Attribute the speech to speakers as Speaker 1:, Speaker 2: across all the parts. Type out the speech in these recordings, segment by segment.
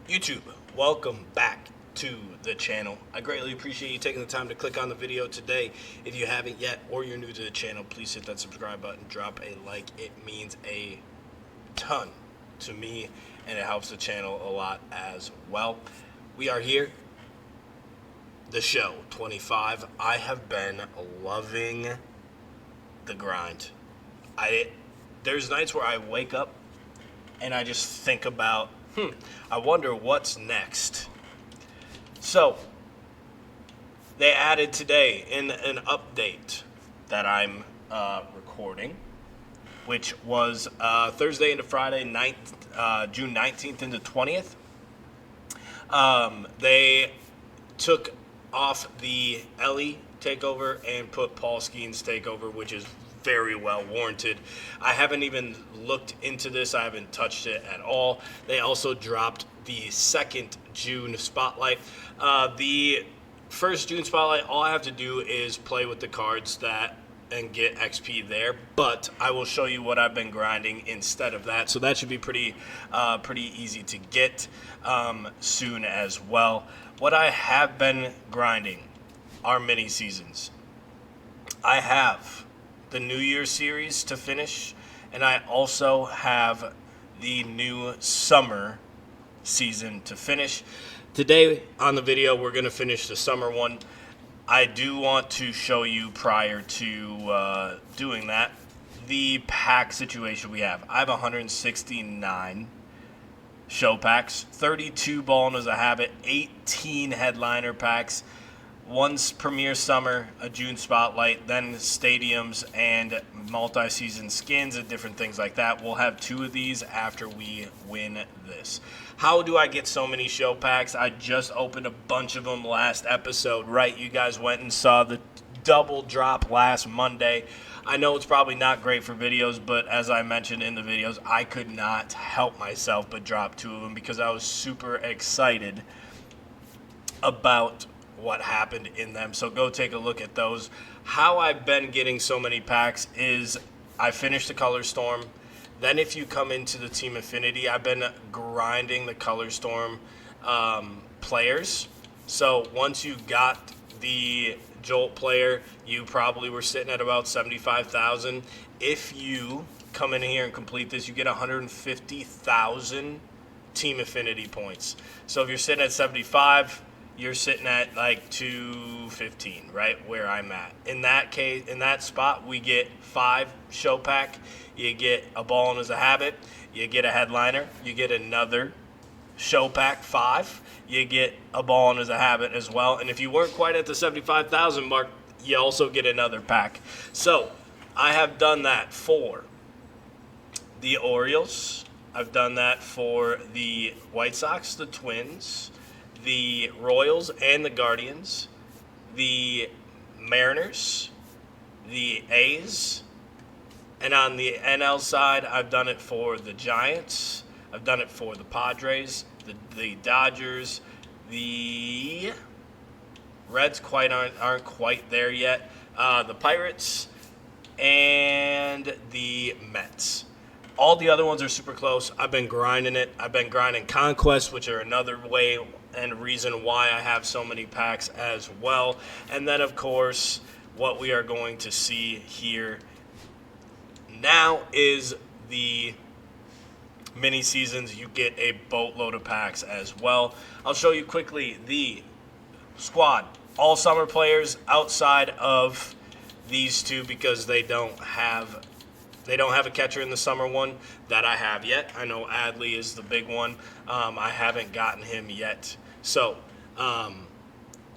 Speaker 1: YouTube, welcome back to the channel. I greatly appreciate you taking the time to click on the video today. If you haven't yet or you're new to the channel, please hit that subscribe button, drop a like. It means a ton to me and it helps the channel a lot as well. We are here, the show 25. I have been loving the grind. There's nights where I wake up and I just think about, I wonder what's next. So, they added today in an update that I'm recording, which was Thursday into Friday, June 19th into 20th. They took off the Ellie takeover and put Paul Skeens takeover, which is very well warranted. I haven't even looked into this. I haven't touched it at all. They also dropped the second June spotlight. The first June spotlight, all I have to do is play with the cards and get XP there, but I will show you what I've been grinding instead of that. So that should be pretty easy to get soon as well. What I have been grinding are mini seasons. I have the New Year's series to finish, and I also have the new summer season to finish. Today on the video, we're going to finish the summer one. I do want to show you, prior to doing that, the pack situation we have. I have 169 show packs, 32 ball as a habit, 18 headliner packs, one's Premier Summer, a June Spotlight, then stadiums and multi-season skins and different things like that. We'll have 2 of these after we win this. How do I get so many show packs? I just opened a bunch of them last episode, right? You guys went and saw the double drop last Monday. I know it's probably not great for videos, but as I mentioned in the videos, I could not help myself but drop 2 of them because I was super excited about what happened in them. So go take a look at those. How I've been getting so many packs is I finished the Color Storm. Then if you come into the Team Affinity, I've been grinding the Color Storm players. So once you got the Jolt player, you probably were sitting at about 75,000. If you come in here and complete this, you get 150,000 Team Affinity points. So if you're sitting at 75, you're sitting at like 215, right where I'm at. In that case, in that spot, we get 5 show pack. You get a ball as a habit. You get a headliner. You get another show pack 5. You get a ball as a habit as well. And if you weren't quite at the 75,000 mark, you also get another pack. So I have done that for the Orioles. I've done that for the White Sox, the Twins, the Royals and the Guardians, the Mariners, the A's, and on the NL side, I've done it for the Giants, I've done it for the Padres, the Dodgers, the Reds aren't quite there yet, the Pirates, and the Mets. All the other ones are super close. I've been grinding it. I've been grinding Conquest, which are another way and reason why I have so many packs as well. And then, of course, what we are going to see here now is the mini seasons. You get a boatload of packs as well. I'll show you quickly the squad. All summer players outside of these 2 because they don't have a catcher in the summer one that I have yet. I know Adley is the big one. I haven't gotten him yet. So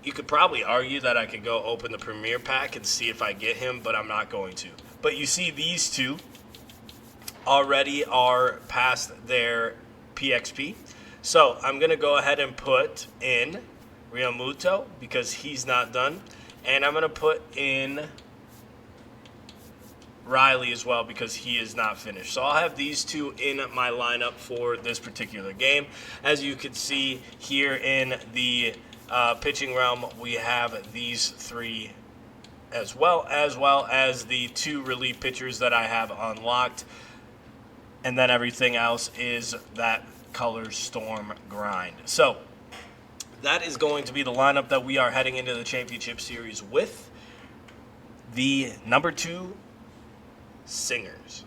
Speaker 1: you could probably argue that I could go open the Premier Pack and see if I get him, but I'm not going to. But you see these 2 already are past their PXP. So I'm going to go ahead and put in Realmuto because he's not done. And I'm going to put in Riley as well because he is not finished. So I'll have these 2 in my lineup for this particular game. As you can see here in the pitching realm, we have these 3 as well as the 2 relief pitchers that I have unlocked. And then everything else is that color storm grind. So that is going to be the lineup that we are heading into the championship series with. The number 2 Singers.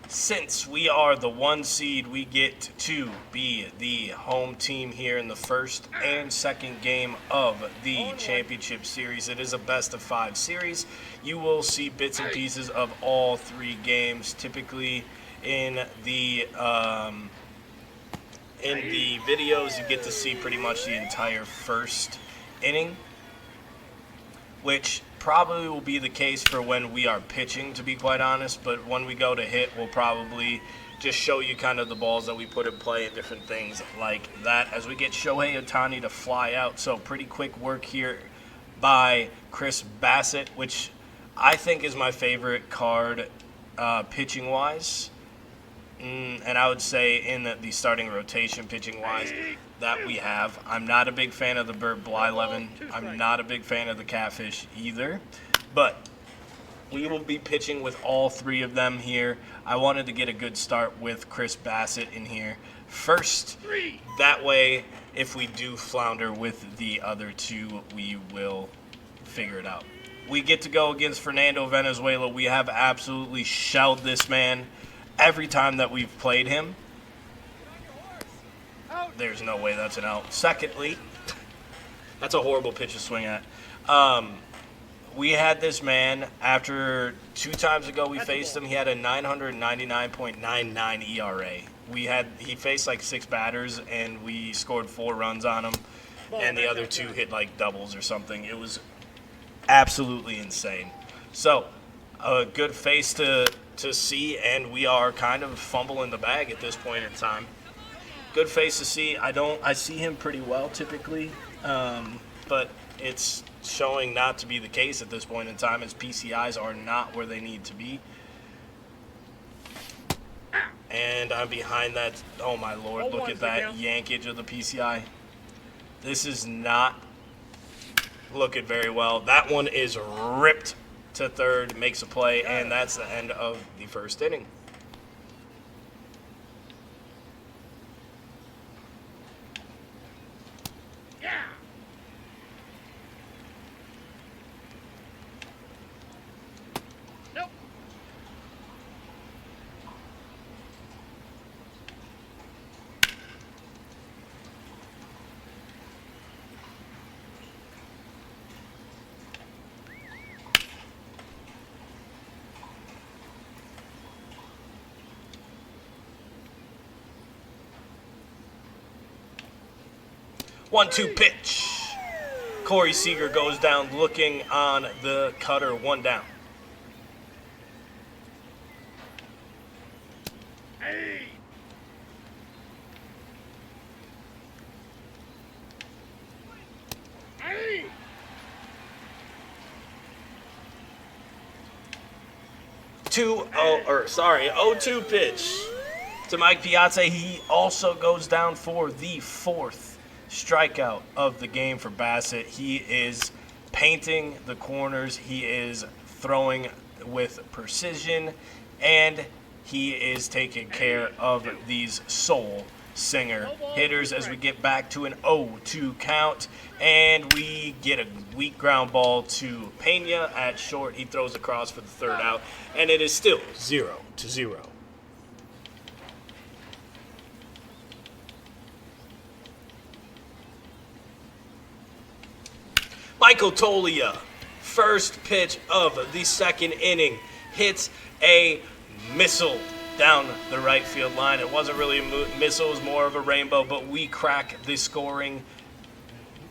Speaker 1: Since we are the 1 seed, we get to be the home team here in the first and second game of the championship series. It is a best of 5 series. You will see bits and pieces of all 3 games. Typically in the videos, you get to see pretty much the entire first inning, which probably will be the case for when we are pitching, to be quite honest. But when we go to hit, we'll probably just show you kind of the balls that we put in play and different things like that as we get Shohei Ohtani to fly out. So pretty quick work here by Chris Bassett, which I think is my favorite card pitching-wise. And I would say in the starting rotation pitching-wise that we have. I'm not a big fan of the Burt Blyleven. I'm not a big fan of the Catfish either. But we will be pitching with all 3 of them here. I wanted to get a good start with Chris Bassett in here first. That way, if we do flounder with the other 2, we will figure it out. We get to go against Fernando Valenzuela. We have absolutely shelled this man every time that we've played him. There's no way that's an out. Secondly, that's a horrible pitch to swing at. We had this man, after 2 times ago we faced him, he had a 999.99 ERA. He faced like 6 batters, and we scored 4 runs on him, and the other 2 hit like doubles or something. It was absolutely insane. So, a good face to see, and we are kind of fumbling the bag at this point in time. Good face to see. I see him pretty well typically, but it's showing not to be the case at this point in time, as PCIs are not where they need to be. And I'm behind that. Oh my Lord, look at that yankage of the PCI. This is not looking very well. That one is ripped to third, makes a play, and that's the end of the first inning.
Speaker 2: Nope.
Speaker 1: 1-2 pitch. Corey Seager goes down looking on the cutter, 1 down.
Speaker 2: Hey. Hey.
Speaker 1: 0-2 pitch to Mike Piazza. He also goes down for the 4th strikeout of the game for Bassett. He is painting the corners. He is throwing with precision, and he is taking care of these Soul Singer hitters as we get back to an 0-2 count, and we get a weak ground ball to Pena at short. He throws across for the 3rd out, and it is still 0-0. Michael Toglia, first pitch of the 2nd inning, hits a missile down the right field line. It wasn't really a missile, it was more of a rainbow, but we crack the scoring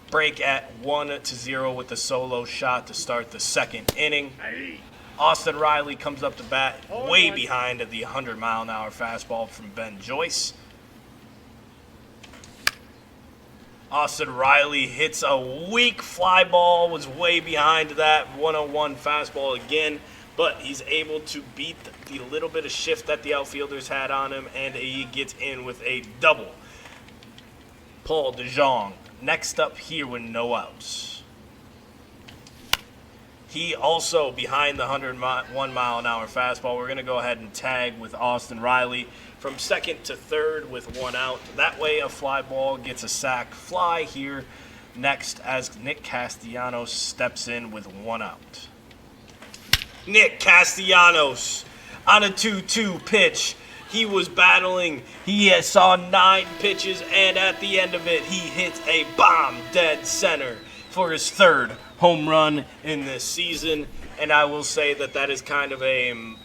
Speaker 1: break at 1-0 with the solo shot to start the 2nd inning. Austin Riley comes up to bat way behind the 100-mile-an-hour fastball from Ben Joyce. Austin Riley hits a weak fly ball, was way behind that 101 fastball again, but he's able to beat the little bit of shift that the outfielders had on him, and he gets in with a double. Paul DeJong, next up here with no outs. He also behind the 101-mile-an-hour fastball. We're going to go ahead and tag with Austin Riley from second to third with 1 out. That way a fly ball gets a sac fly here next as Nick Castellanos steps in with 1 out. Nick Castellanos on a 2-2 pitch. He was battling. He saw 9 pitches, and at the end of it, he hits a bomb dead center for his 3rd home run in this season. And I will say that that is kind of a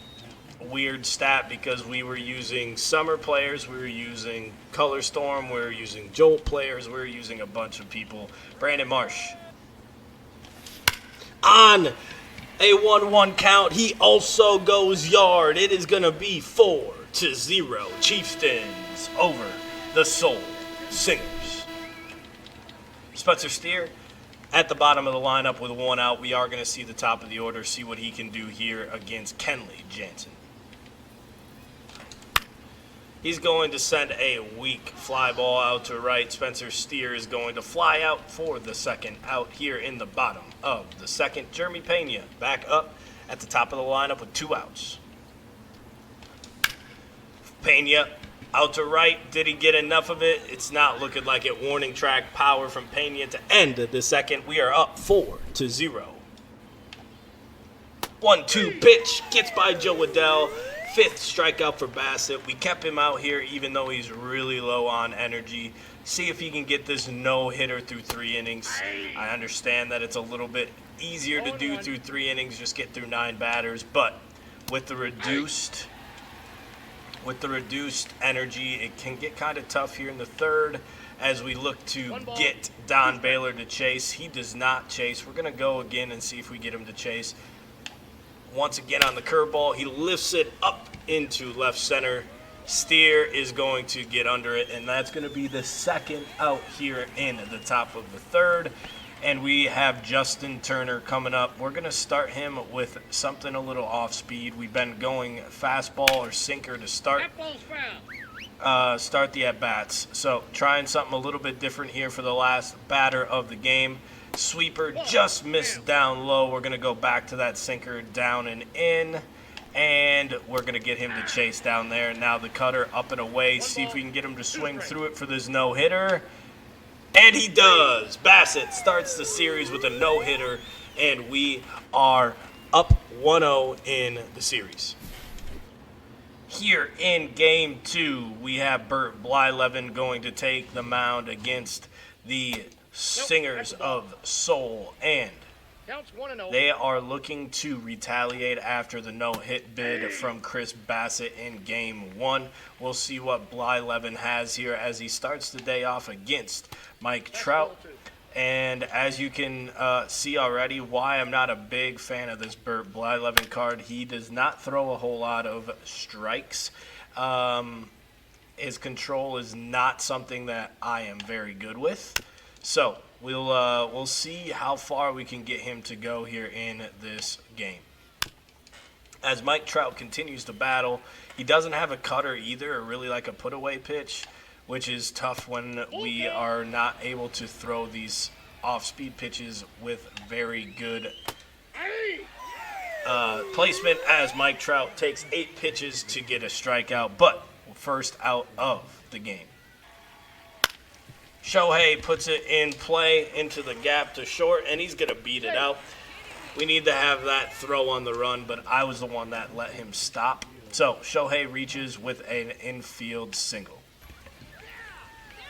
Speaker 1: weird stat because we were using summer players, we were using Color Storm, we were using Jolt players, we were using a bunch of people. Brandon Marsh on a 1-1 count. He also goes yard. It is going to be 4-0 Chieftains over the Soul Singers. Spencer Steer at the bottom of the lineup with 1 out. We are going to see the top of the order, see what he can do here against Kenley Jansen. He's going to send a weak fly ball out to right. Spencer Steer is going to fly out for the 2nd out here in the bottom of the 2nd. Jeremy Pena back up at the top of the lineup with 2 outs. Pena out to right. Did he get enough of it? It's not looking like it. Warning track power from Pena to end the 2nd. We are up 4-0. 1-2 pitch gets by Joe Waddell. 5th strikeout for Bassett. We kept him out here even though he's really low on energy. See if he can get this no-hitter through 3 innings. I understand that it's a little bit easier to do through 3 innings, just get through 9 batters, but with the reduced energy, it can get kind of tough here in the 3rd as we look to get Don Baylor to chase. He does not chase. We're going to go again and see if we get him to chase. Once again on the curveball, he lifts it up into left center. Steer is going to get under it, and that's going to be the 2nd out here in the top of the 3rd. And we have Justin Turner coming up. We're going to start him with something a little off speed. We've been going fastball or sinker to start the at-bats. So trying something a little bit different here for the last batter of the game. Sweeper just missed down low. We're going to go back to that sinker down and in. And we're going to get him to chase down there. Now the cutter up and away. See if we can get him to swing through it for this no-hitter. And he does. Bassett starts the series with a no-hitter. And we are up 1-0 in the series. Here in Game 2, we have Bert Blyleven going to take the mound against the Singers of Soul, and they are looking to retaliate after the no-hit bid from Chris Bassett in Game 1. We'll see what Blyleven has here as he starts the day off against Mike Trout. And as you can see already, why I'm not a big fan of this Bert Blyleven card. He does not throw a whole lot of strikes. His control is not something that I am very good with. So we'll see how far we can get him to go here in this game. As Mike Trout continues to battle, he doesn't have a cutter either, or really like a put-away pitch, which is tough when we are not able to throw these off-speed pitches with very good placement, as Mike Trout takes 8 pitches to get a strikeout, but first out of the game. Shohei puts it in play into the gap to short, and he's going to beat it out. We need to have that throw on the run, but I was the one that let him stop. So Shohei reaches with an infield single.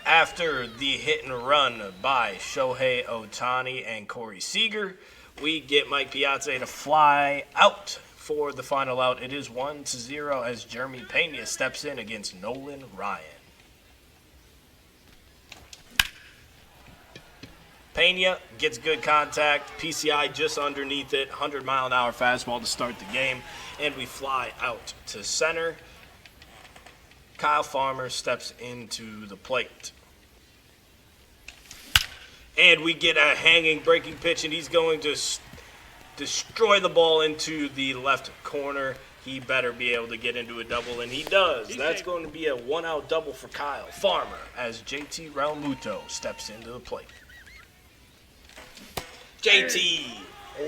Speaker 1: After the hit and run by Shohei Ohtani and Corey Seager, we get Mike Piazza to fly out for the final out. It is 1-0 as Jeremy Pena steps in against Nolan Ryan. Pena gets good contact, PCI just underneath it, 100-mile-an-hour fastball to start the game, and we fly out to center. Kyle Farmer steps into the plate. And we get a hanging breaking pitch, and he's going to destroy the ball into the left corner. He better be able to get into a double, and he does. That's going to be a 1-out double for Kyle Farmer as JT Realmuto steps into the plate. JT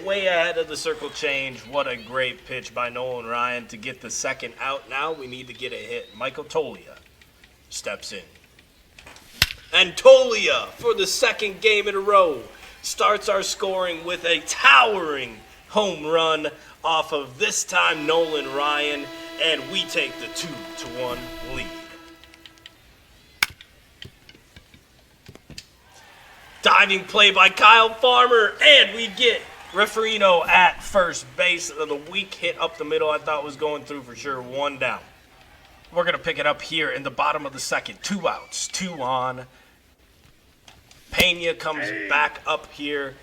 Speaker 1: way ahead of the circle change. What a great pitch by Nolan Ryan to get the second out. Now we need to get a hit. Michael Toglia steps in. And Toglia, for the second game in a row, starts our scoring with a towering home run off of, this time, Nolan Ryan, and we take the 2-1 lead. Diving play by Kyle Farmer, and we get Referino at first base. The weak hit up the middle I thought was going through for sure. 1 down. We're going to pick it up here in the bottom of the second. 2 outs, 2 on. Pena comes back up here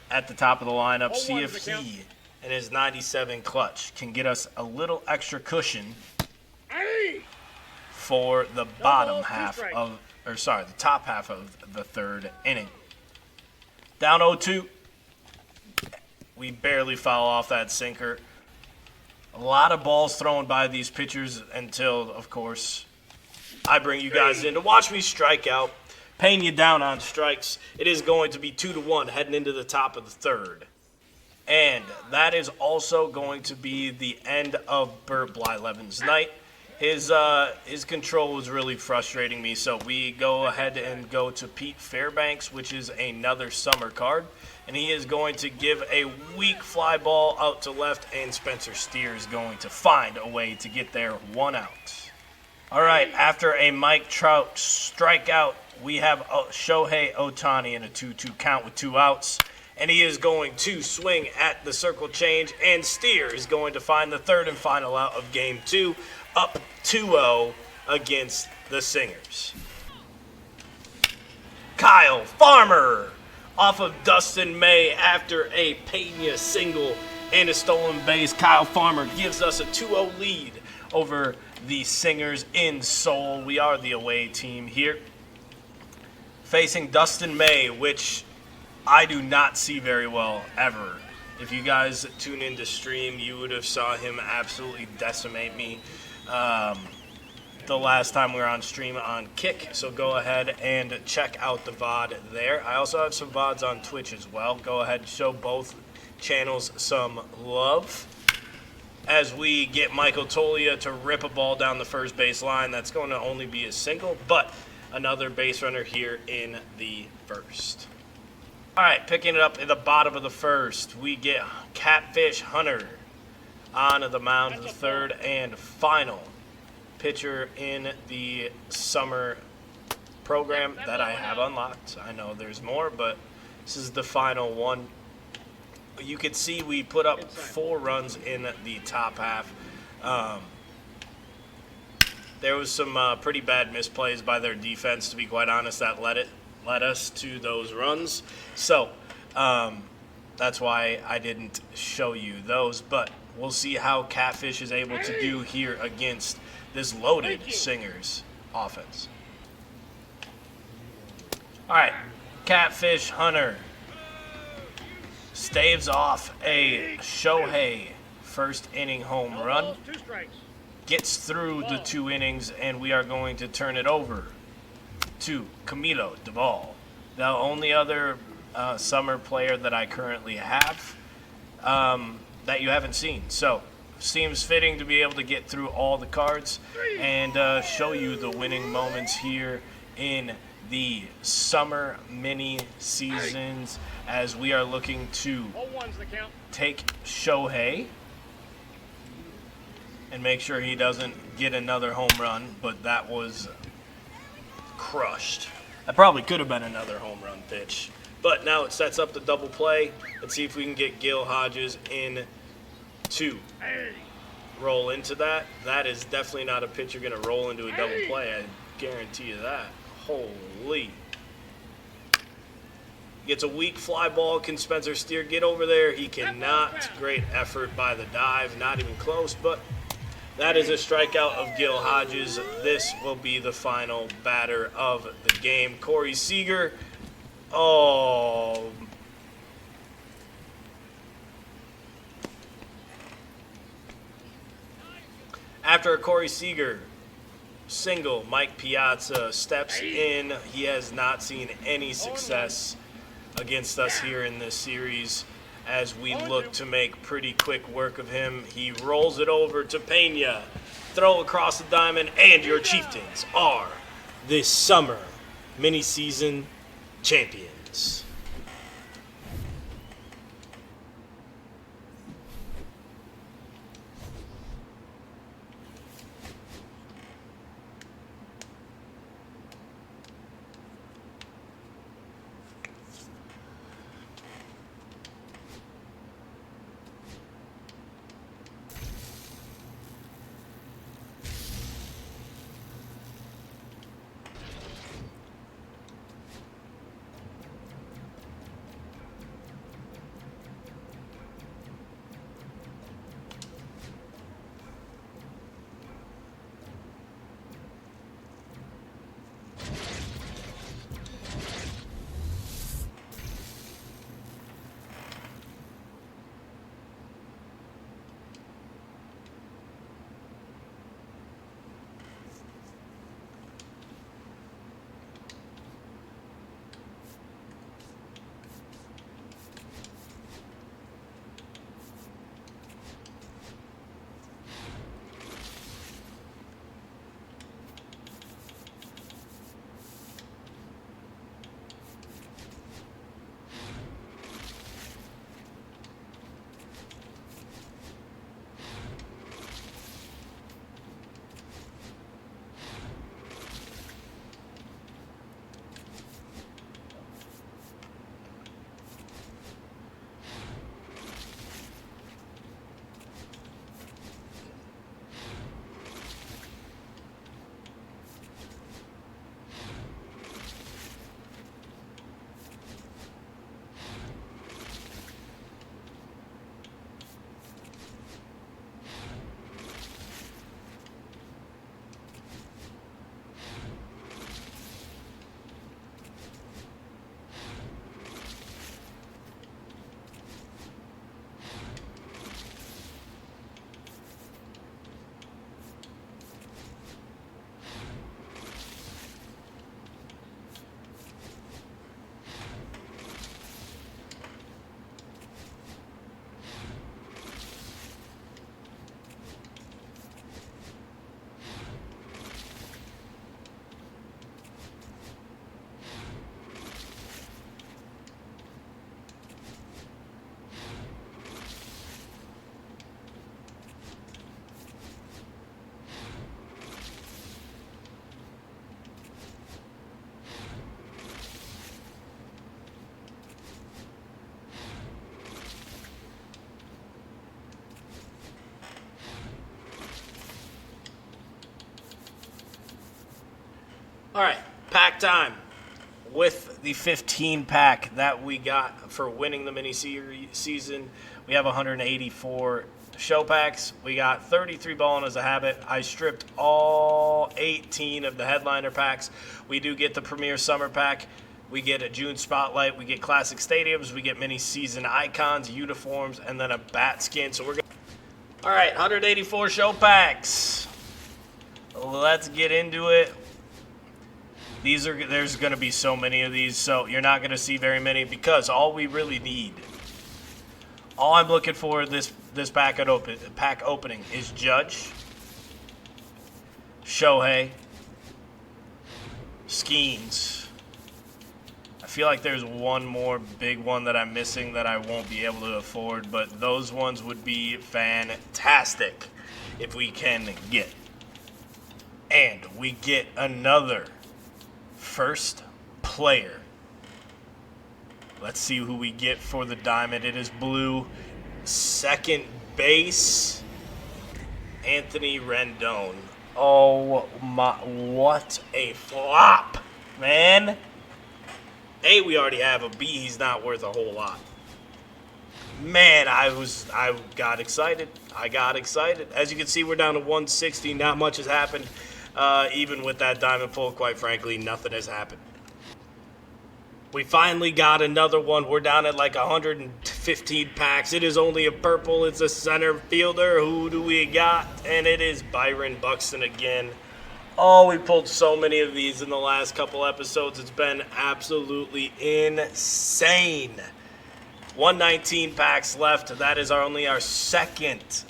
Speaker 1: at the top of the lineup. See if he and his 97 clutch can get us a little extra cushion for the bottom half of, or sorry, the top half of the third inning. Down 0-2. We barely foul off that sinker. A lot of balls thrown by these pitchers until, of course, I bring you guys in to watch me strike out. Paying you down on strikes. It is going to be 2-1 heading into the top of the third. And that is also going to be the end of Bert Blyleven's night. His control was really frustrating me, so we go ahead and go to Pete Fairbanks, which is another summer card. And he is going to give a weak fly ball out to left, and Spencer Steer is going to find a way to get there 1 out. All right, after a Mike Trout strikeout, we have Shohei Ohtani in a 2-2 count with 2 outs. And he is going to swing at the circle change, and Steer is going to find the third and final out of Game 2, up 2-0 against the Singers. Kyle Farmer off of Dustin May after a Pena single and a stolen base. Kyle Farmer gives us a 2-0 lead over the Singers in Seoul. We are the away team here, facing Dustin May, which I do not see very well ever. If you guys tune in to stream, you would have saw him absolutely decimate me the last time we were on stream on Kick. So go ahead and check out the VOD there. I also have some VODs on Twitch as well. Go ahead and show both channels some love. As we get Michael Toglia to rip a ball down the first base line. That's going to only be a single, but another base runner here in the first. All right, picking it up in the bottom of the first, we get Catfish Hunter on the mound, the third and final pitcher in the summer program that I have unlocked. I know there's more, but this is the final one. You can see we put up 4 runs in the top half. There was some pretty bad misplays by their defense, to be quite honest, that led us to those runs. So that's why I didn't show you those. But we'll see how Catfish is able to do here against this loaded Singers offense. All right, Catfish Hunter staves off a Shohei first inning home run, gets through the 2 innings, and we are going to turn it over to Camilo Duvall, the only other summer player that I currently have that you haven't seen. So seems fitting to be able to get through all the cards and show you the winning moments here in the summer mini seasons as we are looking to take Shohei and make sure he doesn't get another home run, but that was crushed. That probably could have been another home run pitch. But now it sets up the double play. Let's see if we can get Gil Hodges in to roll into that. That is definitely not a pitcher going to roll into a double play. I guarantee you that. Holy. Gets a weak fly ball. Can Spencer Steer get over there? He cannot. Great effort by the dive. Not even close, but that is a strikeout of Gil Hodges. This will be the final batter of the game. Corey Seager. Oh. After a Corey Seager single, Mike Piazza steps in. He has not seen any success against us here in this series. as we look to make pretty quick work of him. He rolls it over to Pena. Throw across the diamond, and your Chieftains are this summer mini-season champions. All right, pack time. With the 15 pack that we got for winning the mini season, we have 184 show packs. We got 33 balling as a habit. I stripped all 18 of the headliner packs. We do get the premier summer pack. We get a June spotlight. We get classic stadiums. We get mini season icons, uniforms, and then a bat skin. So we're going. All right, 184 show packs. Let's get into it. There's going to be so many of these, so you're not going to see very many because all we really need, all I'm looking for this pack opening is Judge, Shohei, Skeens. I feel like there's one more big one that I'm missing that I won't be able to afford, but those ones would be fantastic if we can get. And we get another first player. Let's see who we get for the diamond. It is blue. Second base, Anthony Rendon. Oh my, what a flop, man. A, we already have a B. He's not worth a whole lot. Man, I got excited. As you can see, we're down to 160. Not much has happened. Even with that diamond pull, quite frankly, nothing has happened. We finally got another one. We're down at like 115 packs. It is only a purple. It's a center fielder. Who do we got? And it is Byron Buxton again. Oh, we pulled so many of these in the last couple episodes. It's been absolutely insane. 119 packs left. That is only our second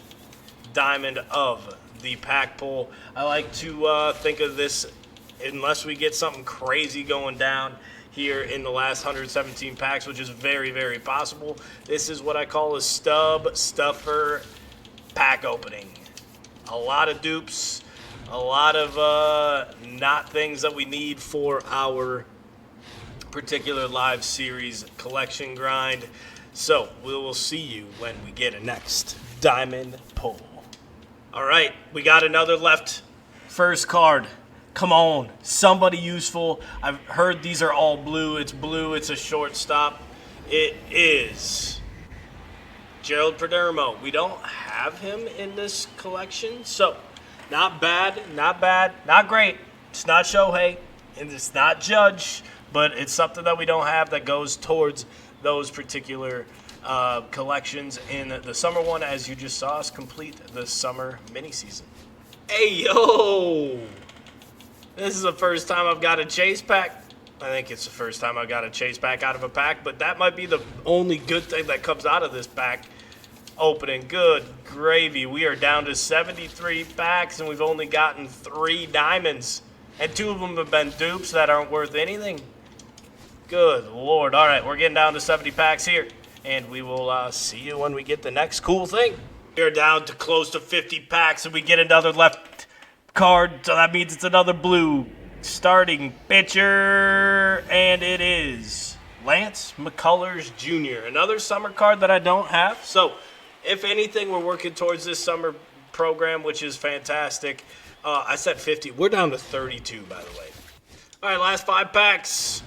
Speaker 1: diamond of the pack pull. I like to think of this, unless we get something crazy going down here in the last 117 packs, which is very, very possible. This is what I call a stub stuffer pack opening. A lot of dupes, a lot of not things that we need for our particular live series collection grind. So we will see you when we get a next diamond pull. All right, we got another left. First card. Come on, somebody useful. I've heard these are all blue. It's a shortstop. It is Gerald Perdermo. We don't have him in this collection, so not bad, not great. It's not Shohei, and it's not Judge, but it's something that we don't have that goes towards those particular collections in the summer one, as you just saw us complete the summer mini season. Hey, yo! This is the first time I've got a chase pack. I think it's the first time I got a chase pack out of a pack, but that might be the only good thing that comes out of this pack opening. Good gravy. We are down to 73 packs, and we've only gotten 3 diamonds. And 2 of them have been dupes that aren't worth anything. Good Lord. All right, we're getting down to 70 packs here, and we will see you when we get the next cool thing. We're down to close to 50 packs, and we get another left card, so that means it's another blue starting pitcher, and it is Lance McCullers Jr., another summer card that I don't have. So if anything, we're working towards this summer program, which is fantastic. I said 50. We're down to 32, by the way. All right, last 5 packs.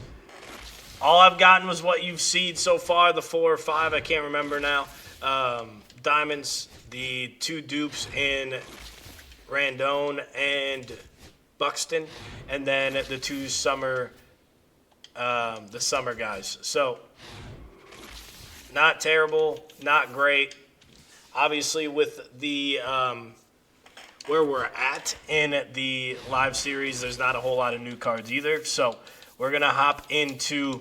Speaker 1: All I've gotten was what you've seen so far, the 4 or 5, I can't remember now. Diamonds, the 2 dupes in Randone and Buxton, and then the 2 summer, the summer guys. So not terrible, not great. Obviously, with the where we're at in the live series, there's not a whole lot of new cards either. So we're gonna hop into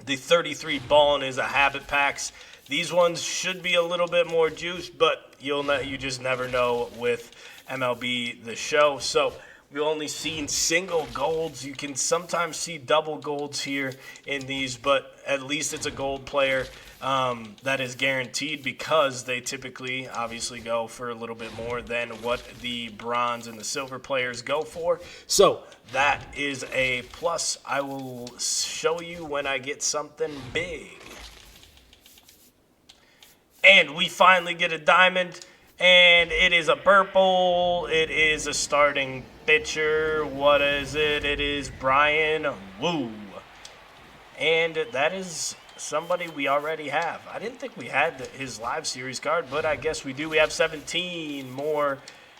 Speaker 1: the 33 Ballin' is a Habit packs. These ones should be a little bit more juiced, but you just never know with MLB the Show. So we've only seen single golds. You can sometimes see double golds here in these, but at least it's a gold player that is guaranteed, because they typically obviously go for a little bit more than what the bronze and the silver players go for. So that is a plus. I will show you when I get something big. And we finally get a diamond. And it is a purple. It is a starting pitcher. What is it? It is Brian Wu. And that is somebody we already have. I didn't think we had his live series card, but I guess we do. We have 17 more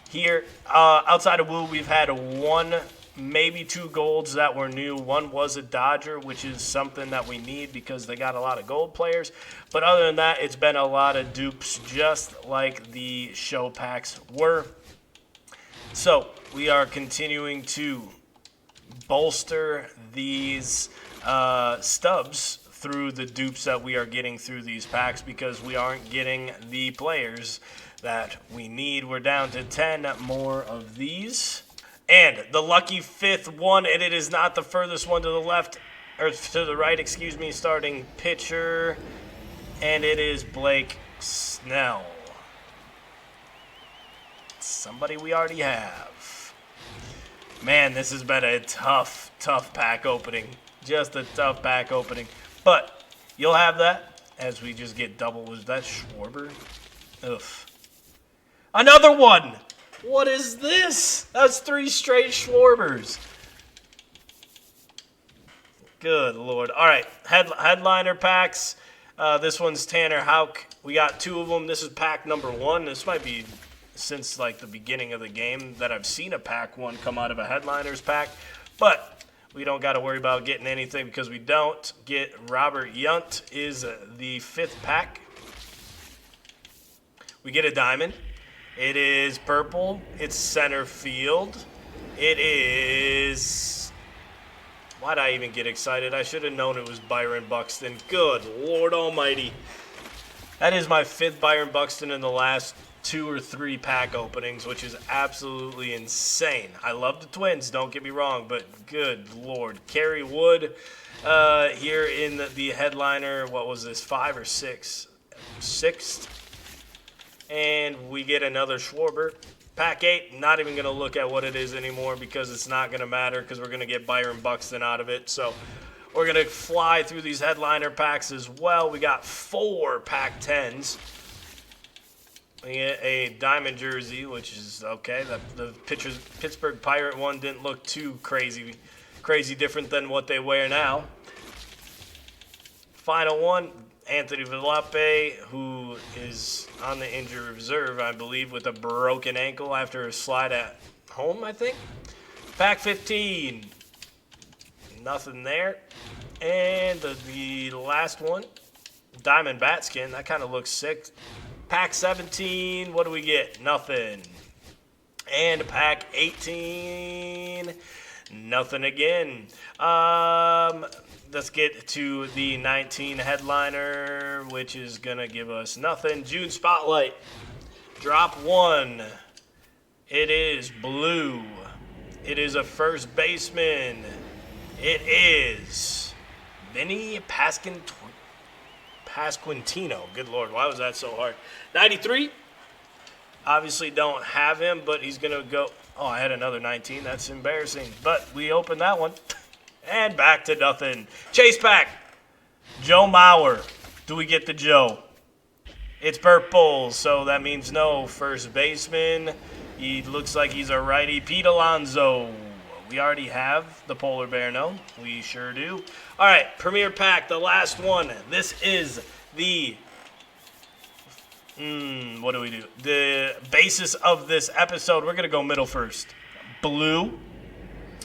Speaker 1: here. Outside of Wu, we've had 1, maybe 2 golds that were new. 1 was a Dodger, which is something that we need because they got a lot of gold players. But other than that, it's been a lot of dupes, just like the show packs were. So we are continuing to bolster these stubs through the dupes that we are getting through these packs, because we aren't getting the players that we need. We're down to 10 more of these. And the lucky 5th one, and it is not the furthest one to the left, or to the right, excuse me, starting pitcher, and it is Blake Snell. Somebody we already have. Man, this has been a tough pack opening. Just a tough pack opening. But you'll have that as we just get double. Was that Schwarber? Ugh. Another one! What is this? That's 3 straight Schwarbers. Good Lord. All right, headliner packs. This one's Tanner Houck. We got 2 of them. This is pack number 1. This might be since like the beginning of the game that I've seen a pack 1 come out of a headliners pack. But we don't got to worry about getting anything because we don't get Robert Yunt is the 5th pack. We get a diamond. It is purple. It's center field. It is Why'd I even get excited? I should have known it was Byron Buxton. Good Lord Almighty. That is my 5th Byron Buxton in the last 2 or 3 pack openings, which is absolutely insane. I love the Twins, don't get me wrong, but good Lord. Kerry Wood here in the headliner. What was this, 5 or 6? 6th. And we get another Schwarber. Pack 8, not even going to look at what it is anymore because it's not going to matter because we're going to get Byron Buxton out of it. So we're going to fly through these headliner packs as well. We got 4 pack 10s. We get a diamond jersey, which is okay. The Pittsburgh Pirate one didn't look too crazy different than what they wear now. Final one, Anthony Volpe, who is on the injury reserve, I believe, with a broken ankle after a slide at home, I think. Pack 15, nothing there. And the last one, Diamond Bat Skin, that kind of looks sick. Pack 17, what do we get? Nothing. And pack 18, nothing again. Let's get to the 19 headliner, which is going to give us nothing. June Spotlight. Drop 1. It is blue. It is a first baseman. It is Vinny Pasquantino. Good Lord, why was that so hard? 93. Obviously don't have him, but he's going to go. Oh, I had another 19. That's embarrassing. But we opened that one. And back to nothing. Chase pack. Joe Mauer. Do we get the Joe? It's purple, so that means no. First baseman. He looks like he's a righty. Pete Alonso. We already have the polar bear, no? We sure do. All right, Premier Pack, the last one. This is the, what do we do? The basis of this episode, we're going to go middle first. Blue,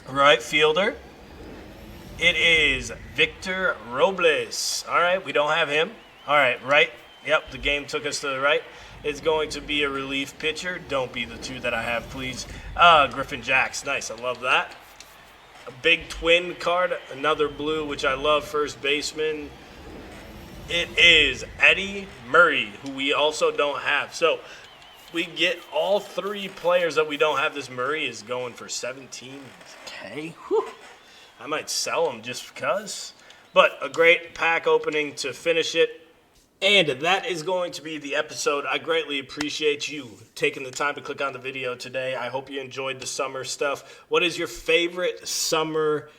Speaker 1: right fielder. It is Victor Robles. All right, we don't have him. All right, right. Yep, the game took us to the right. It's going to be a relief pitcher. Don't be the 2 that I have, please. Griffin Jacks. Nice, I love that. A big twin card, another blue, which I love, first baseman. It is Eddie Murray, who we also don't have. So we get all 3 players that we don't have. This Murray is going for $17K. Whew. I might sell him just because. But a great pack opening to finish it. And that is going to be the episode. I greatly appreciate you taking the time to click on the video today. I hope you enjoyed the summer stuff. What is your favorite summer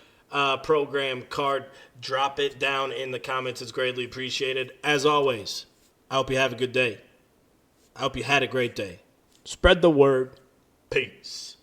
Speaker 1: program card? Drop it down in the comments. It's greatly appreciated. As always, I hope you have a good day. I hope you had a great day. Spread the word. Peace.